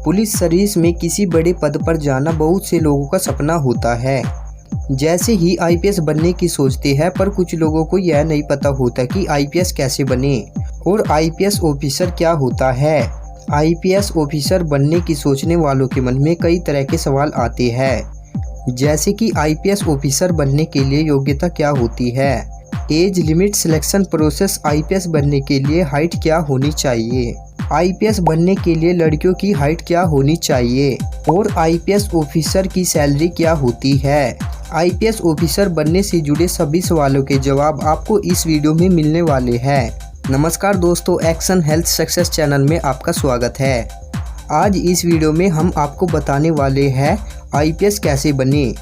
Police service में किसी बड़े पद पर जाना बहुत से लोगों का सपना होता है। जैसे ही आईपीएस बनने की सोचते हैं, पर कुछ लोगों को यह नहीं पता होता कि आईपीएस कैसे बने और आईपीएस ऑफिसर क्या होता है। आईपीएस ऑफिसर बनने की सोचने वालों के मन में कई तरह के सवाल आते हैं, जैसे कि आईपीएस ऑफिसर बनने के लिए योग्यता क्या होती है, age limit, selection process, IPS बनने के लिए हाइट क्या होनी चाहिए, आईपीएस बनने के लिए लड़कियों की हाइट क्या होनी चाहिए और आईपीएस ऑफिसर की सैलरी क्या होती है। आईपीएस ऑफिसर बनने से जुड़े सभी सवालों के जवाब आपको इस वीडियो में मिलने वाले हैं। नमस्कार दोस्तों, एक्शन हेल्थ सक्सेस चैनल में आपका स्वागत है। आज इस वीडियो में हम आपको बताने वाले हैं आईपीएस कैसे बने।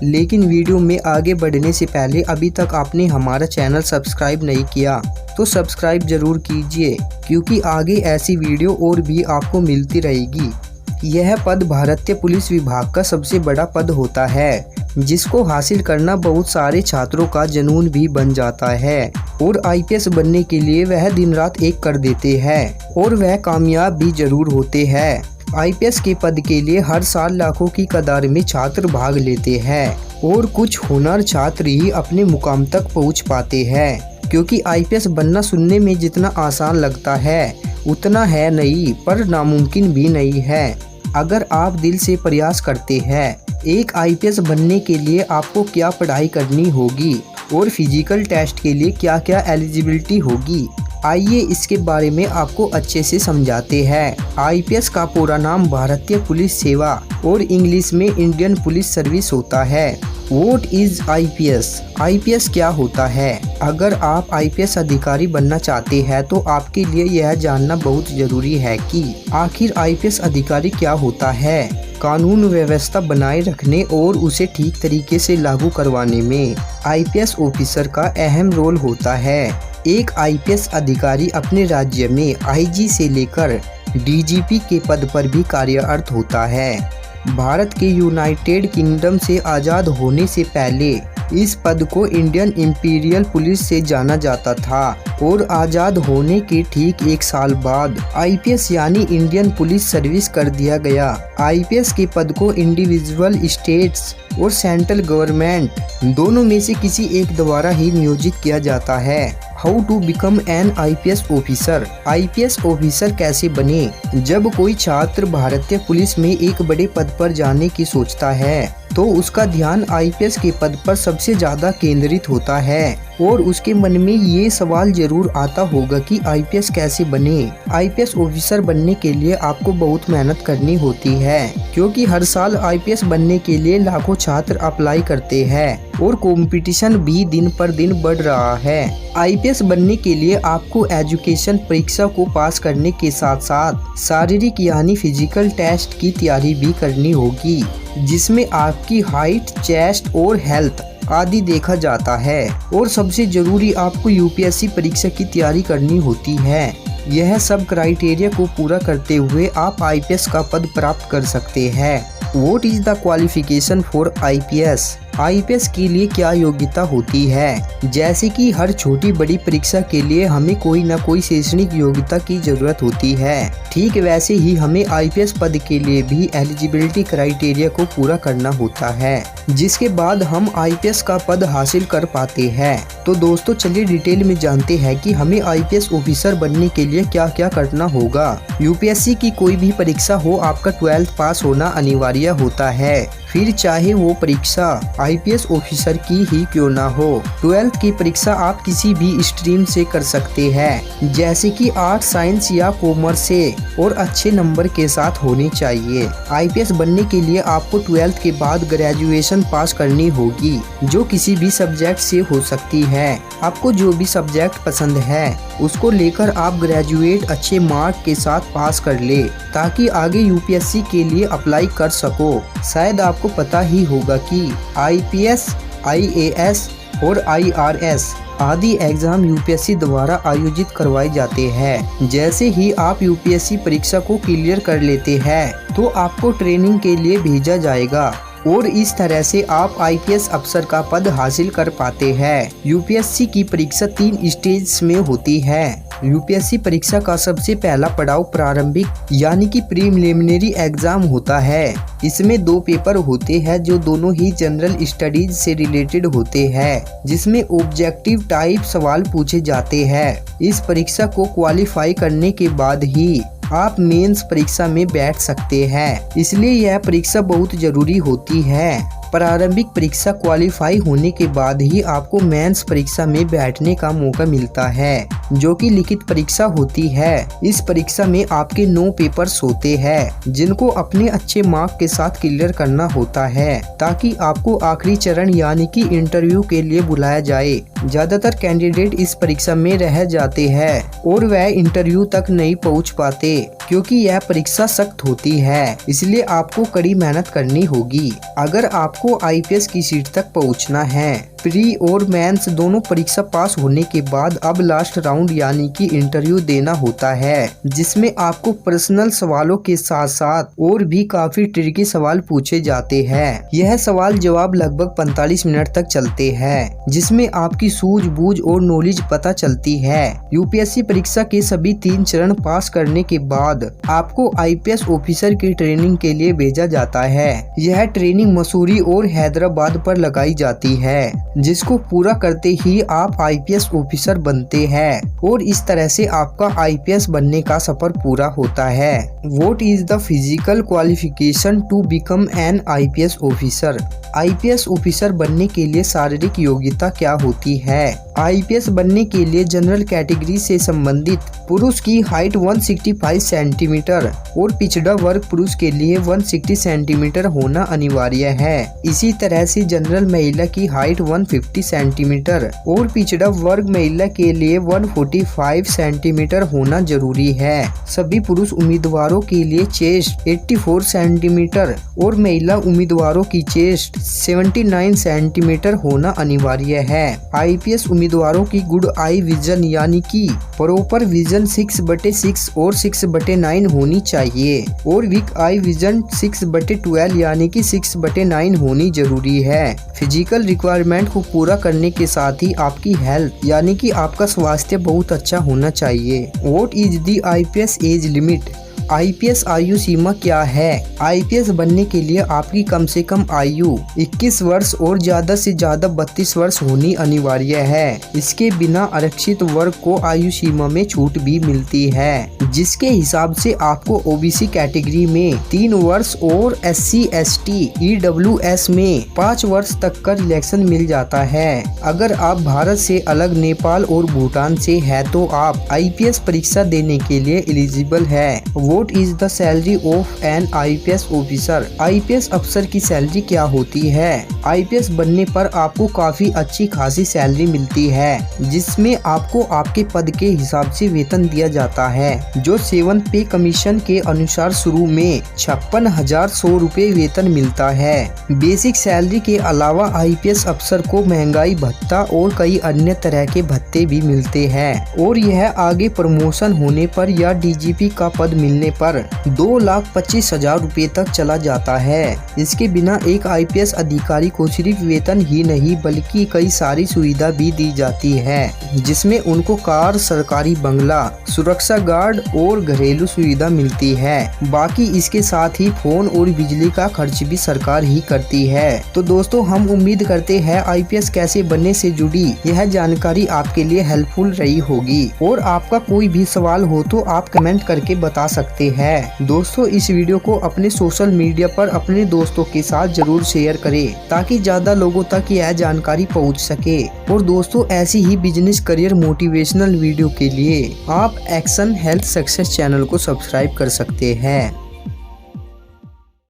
लेकिन वीडियो में आगे बढ़ने से पहले अभी तक आपने हमारा चैनल सब्सक्राइब नहीं किया तो सब्सक्राइब जरूर कीजिए, क्योंकि आगे ऐसी वीडियो और भी आपको मिलती रहेगी। यह पद भारतीय पुलिस विभाग का सबसे बड़ा पद होता है, जिसको हासिल करना बहुत सारे छात्रों का जुनून भी बन जाता है और आईपीएस बनने के लिए वह दिन रात एक कर देते हैं और वह कामयाब भी जरूर होते हैं। आईपीएस के पद के लिए हर साल लाखों की कतार में छात्र भाग लेते हैं और कुछ होनहार छात्र ही अपने मुकाम तक पहुंच पाते हैं, क्योंकि आईपीएस बनना सुनने में जितना आसान लगता है उतना है नहीं, पर नामुमकिन भी नहीं है अगर आप दिल से प्रयास करते हैं। एक आईपीएस बनने के लिए आपको क्या पढ़ाई करनी होगी और फिजिकल टेस्ट के लिए क्या क्या एलिजिबिलिटी होगी, आइए इसके बारे में आपको अच्छे से समझाते हैं। आईपीएस का पूरा नाम भारतीय पुलिस सेवा और इंग्लिश में इंडियन पुलिस सर्विस होता है। What is IPS? आईपीएस क्या होता है? अगर आप आईपीएस अधिकारी बनना चाहते हैं तो आपके लिए यह जानना बहुत जरूरी है कि आखिर आईपीएस अधिकारी क्या होता है। कानून व्यवस्था बनाए रखने और उसे ठीक तरीके से लागू करवाने में आईपीएस ऑफिसर का अहम रोल होता है। एक आईपीएस अधिकारी अपने राज्य में आईजी से लेकर डीजीपी के पद पर भी कार्यरत होता है। भारत के यूनाइटेड किंगडम से आज़ाद होने से पहले इस पद को इंडियन इंपीरियल पुलिस से जाना जाता था और आज़ाद होने के ठीक एक साल बाद आईपीएस यानी इंडियन पुलिस सर्विस कर दिया गया। आईपीएस के पद को इंडिविजुअल स्टेट्स और सेंट्रल गवर्नमेंट दोनों में से किसी एक द्वारा ही नियोजित किया जाता है। How to become an IPS officer? IPS officer कैसे बने? जब कोई छात्र भारतीय पुलिस में एक बड़े पद पर जाने की सोचता है तो उसका ध्यान आईपीएस के पद पर सबसे ज्यादा केंद्रित होता है और उसके मन में ये सवाल जरूर आता होगा कि आईपीएस कैसे बने। आईपीएस ऑफिसर बनने के लिए आपको बहुत मेहनत करनी होती है, क्योंकि हर साल आईपीएस बनने के लिए लाखों छात्र अप्लाई करते हैं और कंपटीशन भी दिन पर दिन बढ़ रहा है। आईपीएस बनने के लिए आपको एजुकेशन परीक्षा को पास करने के साथ साथ शारीरिक यानी फिजिकल टेस्ट की तैयारी भी करनी होगी, जिसमें आपकी हाइट, चेस्ट और हेल्थ आदि देखा जाता है। और सबसे जरूरी आपको यूपीएससी परीक्षा की तैयारी करनी होती है। यह सब क्राइटेरिया को पूरा करते हुए आप आईपीएस का पद प्राप्त कर सकते हैं। What is the qualification for IPS? IPS के लिए क्या योग्यता होती है? जैसे कि हर छोटी बड़ी परीक्षा के लिए हमें कोई न कोई शैक्षणिक योग्यता की जरूरत होती है, ठीक वैसे ही हमें आईपीएस पद के लिए भी एलिजिबिलिटी क्राइटेरिया को पूरा करना होता है, जिसके बाद हम आईपीएस का पद हासिल कर पाते हैं। तो दोस्तों चलिए डिटेल में जानते हैं कि हमें आईपीएस ऑफिसर बनने के लिए क्या क्या करना होगा। यूपीएससी की कोई भी परीक्षा हो, आपका 12th पास होना अनिवार्य होता है, फिर चाहे वो परीक्षा आईपीएस ऑफिसर की ही क्यों ना हो। 12th की परीक्षा आप किसी भी स्ट्रीम से कर सकते हैं, जैसे कि आर्ट, साइंस या कॉमर्स से, और अच्छे नंबर के साथ होनी चाहिए। आईपीएस बनने के लिए आपको 12th के बाद ग्रेजुएशन पास करनी होगी, जो किसी भी सब्जेक्ट से हो सकती है। आपको जो भी सब्जेक्ट पसंद है उसको लेकर आप ग्रेजुएट अच्छे मार्क के साथ पास कर ले, ताकि आगे यूपीएससी के लिए अप्लाई कर सको। शायद आपको पता ही होगा कि आईपीएस, आईएएस और आईआरएस आदि एग्जाम यूपीएससी द्वारा आयोजित करवाए जाते हैं। जैसे ही आप यूपीएससी परीक्षा को क्लियर कर लेते हैं तो आपको ट्रेनिंग के लिए भेजा जाएगा और इस तरह से आप आईपीएस अफसर का पद हासिल कर पाते हैं। यूपीएससी की परीक्षा 3 स्टेज में होती है। यूपीएससी परीक्षा का सबसे पहला पड़ाव प्रारंभिक यानी कि प्रीलिमिनरी एग्जाम होता है। इसमें 2 पेपर होते हैं जो दोनों ही जनरल स्टडीज से रिलेटेड होते हैं, जिसमें ऑब्जेक्टिव टाइप सवाल पूछे जाते हैं। इस परीक्षा को क्वालिफाई करने के बाद ही आप मेंस परीक्षा में बैठ सकते हैं, इसलिए यह परीक्षा बहुत जरूरी होती है। प्रारंभिक परीक्षा क्वालिफाई होने के बाद ही आपको मेंस परीक्षा में बैठने का मौका मिलता है, जो कि लिखित परीक्षा होती है। इस परीक्षा में आपके 9 पेपर्स होते हैं, जिनको अपने अच्छे मार्क के साथ क्लियर करना होता है, ताकि आपको आखिरी चरण यानी कि इंटरव्यू के लिए बुलाया जाए। ज्यादातर कैंडिडेट इस परीक्षा में रह जाते हैं और वह इंटरव्यू तक नहीं पहुंच पाते, क्योंकि यह परीक्षा सख्त होती है, इसलिए आपको कड़ी मेहनत करनी होगी अगर आपको आईपीएस की सीट तक पहुंचना है। प्री और मेंस दोनों परीक्षा पास होने के बाद अब लास्ट राउंड यानी कि इंटरव्यू देना होता है, जिसमें आपको पर्सनल सवालों के साथ साथ और भी काफी ट्रिकी सवाल पूछे जाते हैं। यह सवाल जवाब लगभग 45 मिनट तक चलते हैं, जिसमें आपकी सूझबूझ और नॉलेज पता चलती है। यूपीएससी परीक्षा के सभी 3 चरण पास करने के बाद आपको आईपीएस ऑफिसर की ट्रेनिंग के लिए भेजा जाता है। यह ट्रेनिंग मसूरी और हैदराबाद पर लगाई जाती है, जिसको पूरा करते ही आप आईपीएस ऑफिसर बनते हैं और इस तरह से आपका आईपीएस बनने का सफर पूरा होता है। What is the physical qualification to become an IPS officer? IPS officer बनने के लिए शारीरिक योग्यता क्या होती है? आईपीएस बनने के लिए जनरल कैटेगरी से संबंधित पुरुष की हाइट 165 सेंटीमीटर और पिछड़ा वर्ग पुरुष के लिए 160 सेंटीमीटर होना अनिवार्य है। इसी तरह से जनरल महिला की हाइट 150 सेंटीमीटर और पिछड़ा वर्ग महिला के लिए 145 सेंटीमीटर होना जरूरी है। सभी पुरुष उम्मीदवारों के लिए चेस्ट 84 सेंटीमीटर और महिला उम्मीदवारों की चेस्ट 79 सेंटीमीटर होना अनिवार्य है। आईपीएस उम्मीदवारों की गुड आई विजन यानी कि प्रॉपर विजन 6/6 और 6/9 होनी चाहिए और वीक आई विजन 6/12 यानी कि 6/9 होनी जरूरी है। फिजिकल रिक्वायरमेंट को पूरा करने के साथ ही आपकी हेल्थ यानी कि आपका स्वास्थ्य बहुत अच्छा होना चाहिए। What is the IPS age limit? IPS आयु सीमा क्या है? आईपीएस बनने के लिए आपकी कम से कम आयु 21 वर्ष और ज्यादा से ज्यादा 32 वर्ष होनी अनिवार्य है। इसके बिना आरक्षित वर्ग को आयु सीमा में छूट भी मिलती है, जिसके हिसाब से आपको ओबीसी कैटेगरी में 3 वर्ष और SC ST EWS में 5 वर्ष तक का रिलैक्सेशन मिल जाता है। अगर आप भारत से अलग नेपाल और भूटान से है तो आप आईपीएस परीक्षा देने के लिए एलिजिबल है। What is the salary of an IPS officer? IPS अफसर की सैलरी क्या होती है? आईपीएस बनने पर आपको काफी अच्छी खासी सैलरी मिलती है, जिसमें आपको आपके पद के हिसाब से वेतन दिया जाता है, जो 7th पे कमीशन के अनुसार शुरू में 56,100 रुपए वेतन मिलता है। बेसिक सैलरी के अलावा आईपीएस अफसर को महंगाई भत्ता और कई अन्य तरह के भत्ते भी मिलते हैं और यह आगे प्रमोशन होने पर या डीजीपी का पद मिलने पर 2,25,000 रुपए तक चला जाता है। इसके बिना एक आईपीएस अधिकारी को सिर्फ वेतन ही नहीं बल्कि कई सारी सुविधा भी दी जाती है, जिसमें उनको कार, सरकारी बंगला, सुरक्षा गार्ड और घरेलू सुविधा मिलती है। बाकी इसके साथ ही फोन और बिजली का खर्च भी सरकार ही करती है। तो दोस्तों, हम उम्मीद करते हैं आईपीएस कैसे बनने से जुड़ी यह जानकारी आपके लिए हेल्पफुल रही होगी और आपका कोई भी सवाल हो तो आप कमेंट करके बता सकते हैं। दोस्तों, इस वीडियो को अपने सोशल मीडिया पर अपने दोस्तों के साथ जरूर शेयर करें ताकि ज्यादा लोगों तक यह जानकारी पहुंच सके। और दोस्तों, ऐसी ही बिजनेस करियर मोटिवेशनल वीडियो के लिए आप एक्शन हेल्थ सक्सेस चैनल को सब्सक्राइब कर सकते हैं।